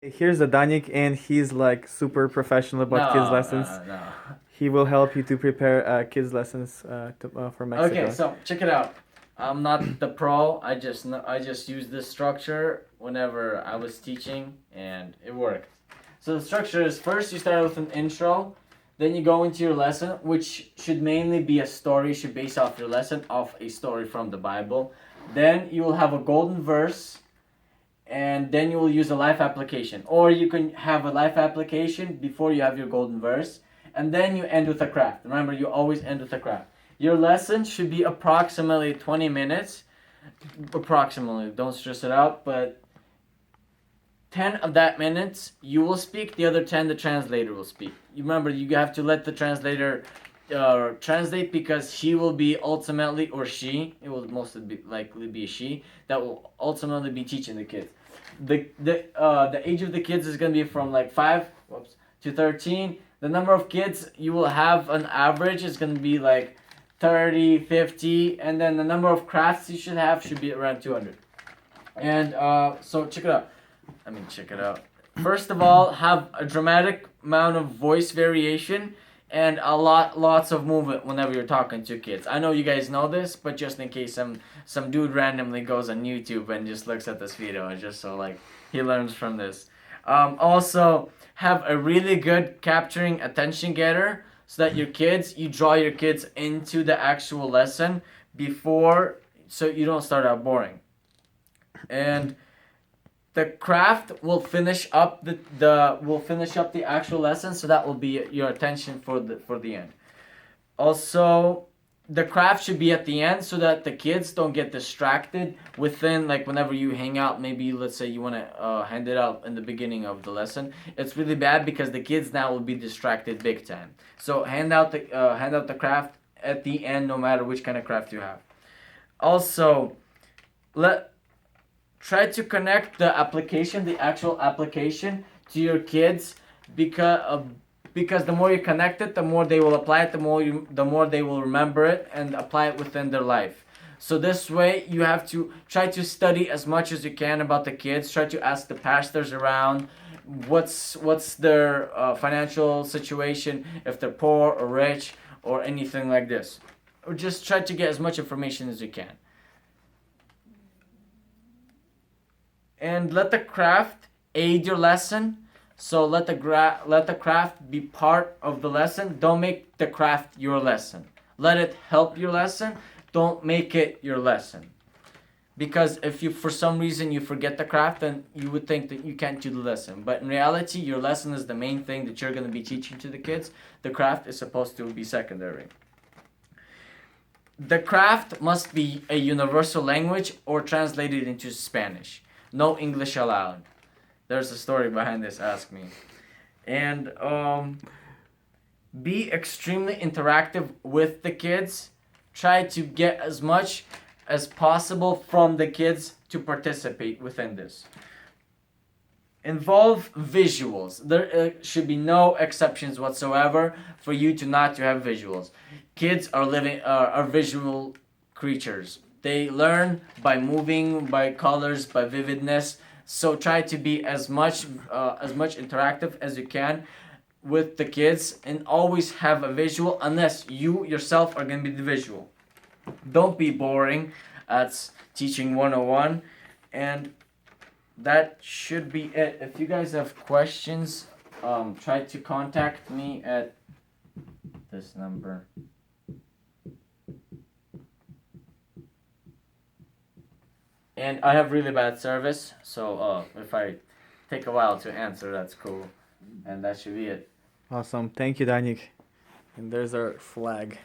Here's the Danik, and he's like super professional about kids lessons. No. He will help you to prepare kids lessons for Mexico. Okay, so check it out. I'm not the pro. I just use this structure whenever I was teaching, and it worked. So the structure is, first you start with an intro, then you go into your lesson, which should mainly be a story. Should base off your lesson off a story from the Bible. Then you will have a golden verse, and then you will use a life application. Or you can have a life application before you have your golden verse, and then you end with a craft. Remember, you always end with a craft. Your lesson should be approximately 20 minutes. Approximately, don't stress it out, but 10 of that minutes you will speak, the other 10 the translator will speak. You remember, you have to let the translator translate, because he will be ultimately, or she, it will mostly be likely be she, that will ultimately be teaching the kids. The age of the kids is going to be from like 5 to 13. The number of kids you will have on average is going to be like 30, 50, and then the number of crafts you should have should be around 200. And so check it out. First of all, have a dramatic amount of voice variation and lots of movement whenever you're talking to kids. I know you guys know this, but just in case some dude randomly goes on YouTube and just looks at this video, just so like he learns from this. Also, have a really good capturing attention getter, so that you draw your kids into the actual lesson before, so you don't start out boring. And the craft will finish up the actual lesson, so that will be your attention for the end. Also, the craft should be at the end, so that the kids don't get distracted within, like whenever you hang out. Maybe let's say you want to hand it out in the beginning of the lesson. It's really bad because the kids now will be distracted big time. So hand out the craft at the end, no matter which kind of craft you have. Also, try to connect the actual application to your kids, because the more you connect it, the more they will apply it, the more they will remember it and apply it within their life. So this way, you have to try to study as much as you can about the kids. Try to ask the pastors around what's their financial situation, if they're poor or rich or anything like this. Or just try to get as much information as you can. And let the craft aid your lesson. So let the craft be part of the lesson. Don't make the craft your lesson. Let it help your lesson. Don't make it your lesson. Because if you, for some reason, you forget the craft, then you would think that you can't do the lesson. But in reality, your lesson is the main thing that you're going to be teaching to the kids. The craft is supposed to be secondary. The craft must be a universal language or translated into Spanish. No English allowed. There's a story behind this, ask me. And be extremely interactive with the kids. Try to get as much as possible from the kids to participate within this. Involve visuals. There should be no exceptions whatsoever for you to not to have visuals. Kids are visual creatures. They learn by moving, by colors, by vividness. So try to be as much interactive as you can with the kids, and always have a visual, unless you yourself are going to be the visual. Don't be boring. That's teaching 101. And that should be it. If you guys have questions, try to contact me at this number. And I have really bad service, so if I take a while to answer, that's cool. And that should be it. Awesome. Thank you, Danik. And there's our flag.